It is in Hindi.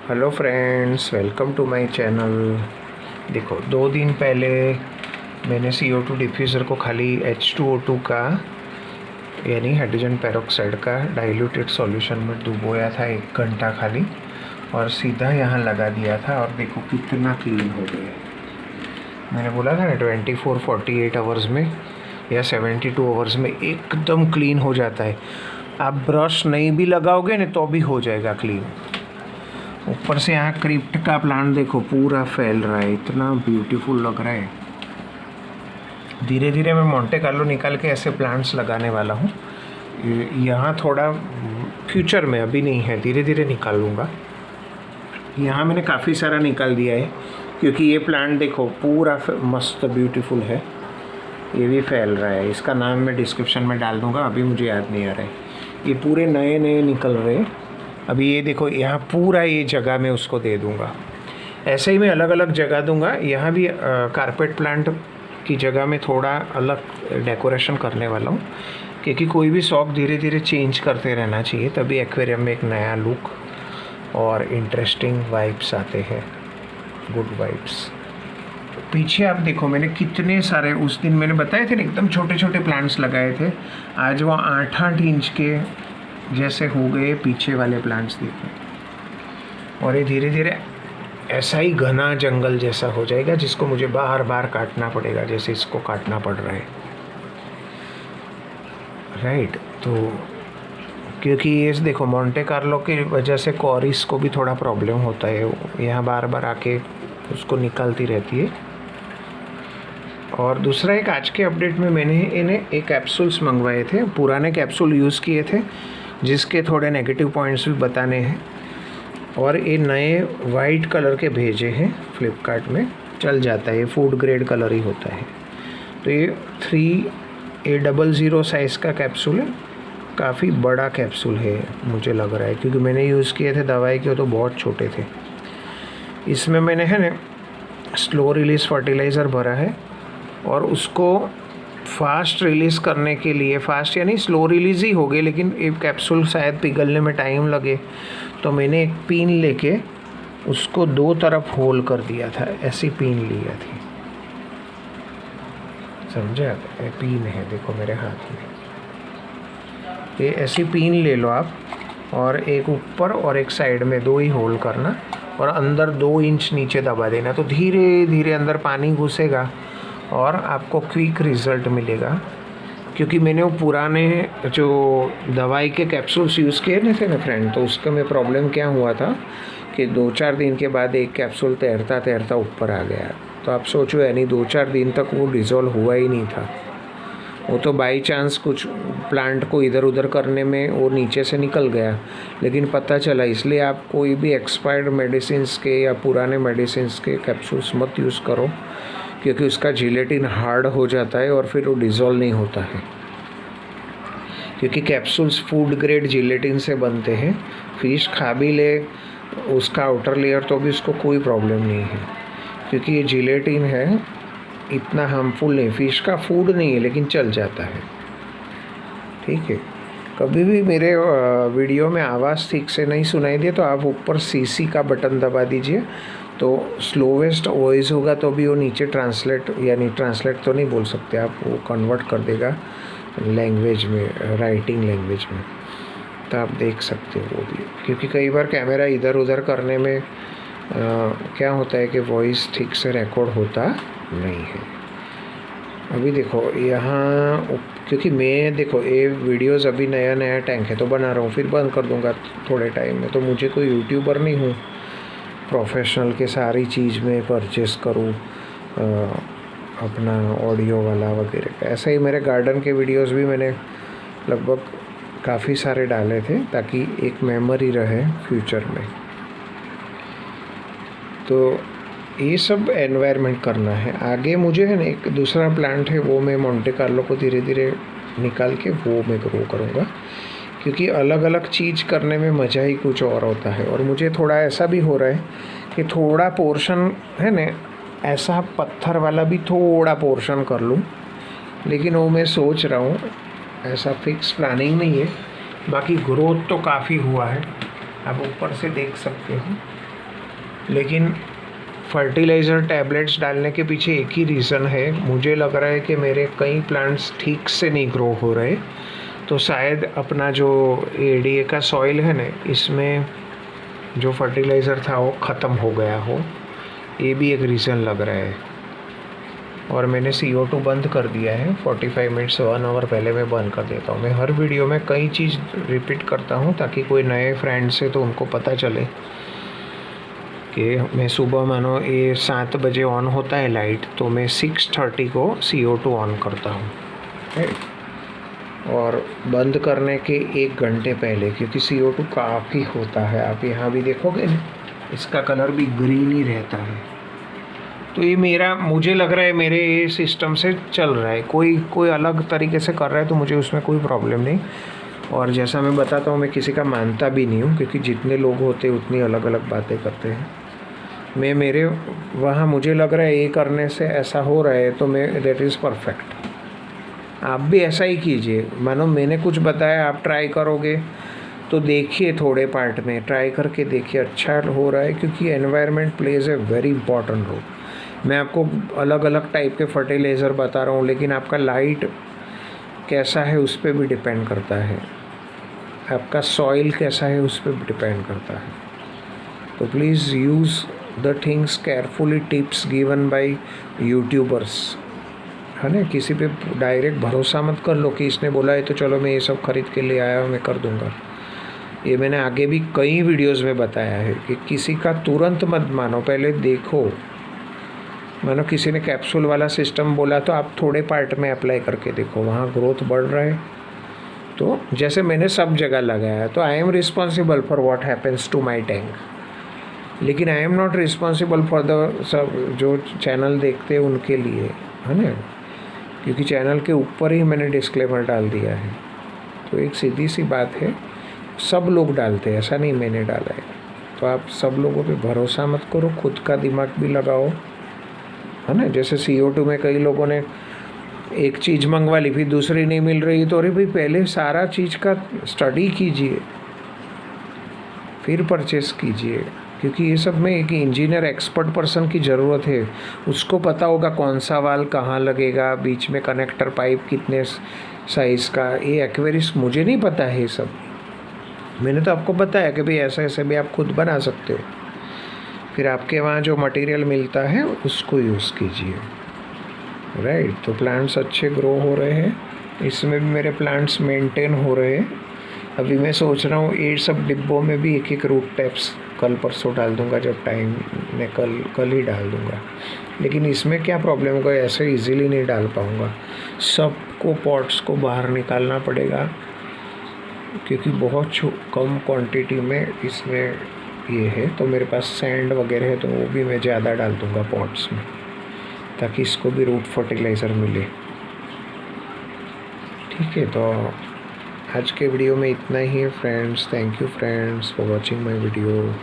Hello friends, welcome to my channel. देखो, 2 दिन पहले मैंने CO2 डिफ्यूज़र को खाली H2O2 का यानी हाइड्रोजन पेरोक्साइड का डाइल्यूटेड सॉल्यूशन में डुबोया था 1 घंटा खाली, और सीधा यहाँ लगा दिया था। और देखो कितना क्लीन हो गया। मैंने बोला था ना 24-48 आवर्स में या 72 आवर्स में एकदम क्लीन हो जाता है। आप ब्रश नहीं भी लगाओगे ना तो भी हो जाएगा क्लीन। ऊपर से यहाँ क्रिप्ट का प्लांट देखो पूरा फैल रहा है, इतना ब्यूटीफुल लग रहा है। धीरे धीरे मैं मोंटे कार्लो निकाल के ऐसे प्लांट्स लगाने वाला हूँ। यहाँ थोड़ा फ्यूचर में, अभी नहीं है, धीरे धीरे निकालूँगा। यहाँ मैंने काफ़ी सारा निकाल दिया है क्योंकि ये प्लांट देखो पूरा मस्त ब्यूटीफुल है। ये भी फैल रहा है। इसका नाम मैं डिस्क्रिप्शन में डाल दूँगा, अभी मुझे याद नहीं आ रहा है। ये पूरे नए नए निकल रहे हैं अभी। ये देखो यहाँ पूरा ये जगह मैं उसको दे दूँगा। ऐसे ही मैं अलग अलग जगह दूँगा। यहाँ भी कारपेट प्लांट की जगह में थोड़ा अलग डेकोरेशन करने वाला हूँ क्योंकि कोई भी शौक धीरे धीरे चेंज करते रहना चाहिए, तभी एक्वेरियम में एक नया लुक और इंटरेस्टिंग वाइब्स आते हैं, गुड वाइब्स। पीछे आप देखो मैंने कितने सारे, उस दिन मैंने बताए थे ना एकदम छोटे छोटे प्लांट्स लगाए थे, आज वो 8-8 इंच के जैसे हो गए पीछे वाले प्लांट्स देखो। और ये धीरे धीरे ऐसा ही घना जंगल जैसा हो जाएगा जिसको मुझे बार बार काटना पड़ेगा, जैसे इसको काटना पड़ रहा है, राइट। तो क्योंकि ये देखो मोंटे कार्लो की वजह से कॉरिस को भी थोड़ा प्रॉब्लम होता है, यहाँ बार बार आके उसको निकालती रहती है। और दूसरा एक आज के अपडेट में मैंने इन्हें एक कैप्सूल्स मंगवाए थे, पुराने कैप्सूल यूज़ किए थे जिसके थोड़े नेगेटिव पॉइंट्स भी बताने हैं, और ये नए वाइट कलर के भेजे हैं फ्लिपकार्ट में। चल जाता है, ये फूड ग्रेड कलर ही होता है। तो ये 3A00 साइज़ का कैप्सूल है, काफ़ी बड़ा कैप्सूल है मुझे लग रहा है, क्योंकि मैंने यूज़ किए थे दवाई के तो बहुत छोटे थे। इसमें मैंने है ना स्लो रिलीज़ फर्टिलाइज़र भरा है, और उसको फास्ट रिलीज़ करने के लिए, फास्ट यानी स्लो रिलीज़ ही हो गई लेकिन एक कैप्सूल शायद पिघलने में टाइम लगे, तो मैंने एक पिन लेके उसको 2 तरफ होल कर दिया था। ऐसी पिन लिया थी, समझे आप? ये पिन है देखो मेरे हाथ में, ये ऐसी पिन ले लो आप, और एक ऊपर और एक साइड में 2 ही होल करना, और अंदर 2 इंच नीचे दबा देना, तो धीरे धीरे अंदर पानी घुसेगा और आपको क्विक रिज़ल्ट मिलेगा। क्योंकि मैंने वो पुराने जो दवाई के कैप्सूल्स यूज़ किए थे ना फ्रेंड, तो उसका में प्रॉब्लम क्या हुआ था कि 2-4 दिन के बाद एक कैप्सूल तैरता तैरता ऊपर आ गया। तो आप सोचो, यानी 2-4 दिन तक वो डिज़ोल्व हुआ ही नहीं था। वो तो बाई चांस कुछ प्लांट को इधर उधर करने में वो नीचे से निकल गया, लेकिन पता चला। इसलिए आप कोई भी एक्सपायर्ड मेडिसिन्स के या पुराने मेडिसिन्स के कैप्सूल्स मत यूज़ करो, क्योंकि उसका जिलेटिन हार्ड हो जाता है और फिर वो डिज़ोल्व नहीं होता है। क्योंकि कैप्सूल्स फूड ग्रेड जिलेटिन से बनते हैं, फिश खा भी ले उसका आउटर लेयर तो भी उसको कोई प्रॉब्लम नहीं है, क्योंकि ये जिलेटिन है, इतना हार्मफुल नहीं। फिश का फूड नहीं है लेकिन चल जाता है, ठीक है। कभी भी मेरे वीडियो में आवाज़ ठीक से नहीं सुनाई दे तो आप ऊपर CC का बटन दबा दीजिए, तो स्लोवेस्ट वॉइस होगा तो भी वो नीचे ट्रांसलेट, यानी ट्रांसलेट तो नहीं बोल सकते आप, वो कन्वर्ट कर देगा लैंग्वेज में, राइटिंग लैंग्वेज में, तो आप देख सकते हो वो भी। क्योंकि कई बार कैमरा इधर उधर करने में क्या होता है कि वॉइस ठीक से रिकॉर्ड होता नहीं है। अभी देखो यहाँ, क्योंकि मैं देखो ये वीडियोस अभी नया नया टैंक है तो बना रहा हूँ, फिर बंद कर दूँगा थोड़े टाइम में। तो मुझे कोई यूट्यूबर नहीं हूँ प्रोफेशनल के सारी चीज़ में परचेस करूँ अपना ऑडियो वाला वगैरह। ऐसे ही मेरे गार्डन के वीडियोस भी मैंने लगभग काफ़ी सारे डाले थे ताकि एक मेमोरी रहे फ्यूचर में। तो ये सब एनवायरनमेंट करना है। आगे मुझे है ना एक दूसरा प्लांट है, वो मैं मोंटे कार्लो को धीरे धीरे निकाल के वो मैं ग्रो करूँगा, क्योंकि अलग अलग चीज़ करने में मज़ा ही कुछ और होता है। और मुझे थोड़ा ऐसा भी हो रहा है कि थोड़ा पोर्शन है ना ऐसा पत्थर वाला भी थोड़ा पोर्शन कर लूँ, लेकिन वो मैं सोच रहा हूँ, ऐसा फिक्स प्लानिंग नहीं है। बाकी ग्रोथ तो काफ़ी हुआ है, आप ऊपर से देख सकते हो लेकिन फर्टिलाइज़र टैबलेट्स डालने के पीछे एक ही रीज़न है, मुझे लग रहा है कि मेरे कई प्लांट्स ठीक से नहीं ग्रो हो रहे, तो शायद अपना जो एडीए का सॉइल है ना, इसमें जो फर्टिलाइज़र था वो ख़त्म हो गया हो, ये भी एक रीज़न लग रहा है। और मैंने CO2 बंद कर दिया है 45 मिनट्स 1 आवर पहले मैं बंद कर देता हूँ। मैं हर वीडियो में कई चीज़ रिपीट करता हूँ ताकि कोई नए फ्रेंड्स है तो उनको पता चले कि मैं सुबह मानो ये 7 बजे ऑन होता है लाइट, तो मैं 6:30 को CO2 ऑन करता हूँ, और बंद करने के 1 घंटे पहले, क्योंकि CO2 काफ़ी होता है। आप यहाँ भी देखोगे ना, इसका कलर भी ग्रीन ही रहता है। तो ये मुझे लग रहा है मेरे सिस्टम से चल रहा है, कोई अलग तरीके से कर रहा है तो मुझे उसमें कोई प्रॉब्लम नहीं। और जैसा मैं बताता हूँ, मैं किसी का मानता भी नहीं हूँ, क्योंकि जितने लोग होते हैं उतनी अलग अलग बातें करते हैं। मैं मेरे वहाँ मुझे लग रहा है ये करने से ऐसा हो रहा है तो मैं दैट इज़ परफेक्ट। आप भी ऐसा ही कीजिए, मानो मैंने कुछ बताया, आप ट्राई करोगे तो देखिए, थोड़े पार्ट में ट्राई करके देखिए अच्छा हो रहा है, क्योंकि environment plays a very important role. मैं आपको अलग अलग टाइप के फर्टिलाइज़र बता रहा हूँ, लेकिन आपका लाइट कैसा है उस पर भी डिपेंड करता है, आपका सॉइल कैसा है उस पर भी डिपेंड करता है। तो please use the things carefully, tips given by YouTubers, है ना। किसी पे डायरेक्ट भरोसा मत कर लो कि इसने बोला है तो चलो मैं ये सब खरीद के ले आया, मैं कर दूंगा। ये मैंने आगे भी कई वीडियोस में बताया है कि किसी का तुरंत मत मानो, पहले देखो। मानो किसी ने कैप्सूल वाला सिस्टम बोला तो आप थोड़े पार्ट में अप्लाई करके देखो, वहाँ ग्रोथ बढ़ रहा है तो जैसे मैंने सब जगह लगाया, तो I am responsible for what happens to my tank, लेकिन I am not responsible for the सब जो चैनल देखते हैं उनके लिए, है ना, क्योंकि चैनल के ऊपर ही मैंने डिस्क्लेमर डाल दिया है। तो एक सीधी सी बात है, सब लोग डालते हैं, ऐसा नहीं मैंने डाला है। तो आप सब लोगों पे भरोसा मत करो, खुद का दिमाग भी लगाओ, है ना। जैसे CO2 में कई लोगों ने एक चीज़ मंगवा ली, फिर दूसरी नहीं मिल रही, तो अरे भाई पहले सारा चीज़ का स्टडी कीजिए फिर परचेस कीजिए, क्योंकि ये सब में एक इंजीनियर एक्सपर्ट पर्सन की ज़रूरत है। उसको पता होगा कौन सा वाल कहाँ लगेगा, बीच में कनेक्टर पाइप कितने साइज़ का। ये एक्वेरियस मुझे नहीं पता है ये सब, मैंने तो आपको बताया कि भाई ऐसे ऐसे भी आप खुद बना सकते हो। फिर आपके वहाँ जो मटेरियल मिलता है उसको यूज़ कीजिए, राइट। तो प्लांट्स अच्छे ग्रो हो रहे हैं, इसमें भी मेरे प्लांट्स मेंटेन हो रहे हैं। अभी मैं सोच रहा हूँ ये सब डिब्बों में भी एक एक रूट टैप्स कल परसों डाल दूँगा, जब टाइम मैं कल ही डाल दूँगा। लेकिन इसमें क्या प्रॉब्लम होगा, ऐसे इजीली नहीं डाल पाऊँगा, सबको पॉट्स को बाहर निकालना पड़ेगा, क्योंकि बहुत कम क्वांटिटी में इसमें ये है। तो मेरे पास सैंड वगैरह है तो वो भी मैं ज़्यादा डाल दूँगा पॉट्स में, ताकि इसको भी रूट फर्टिलाइज़र मिले। ठीक है, तो आज के वीडियो में इतना ही है friends. Thank you friends for watching my video.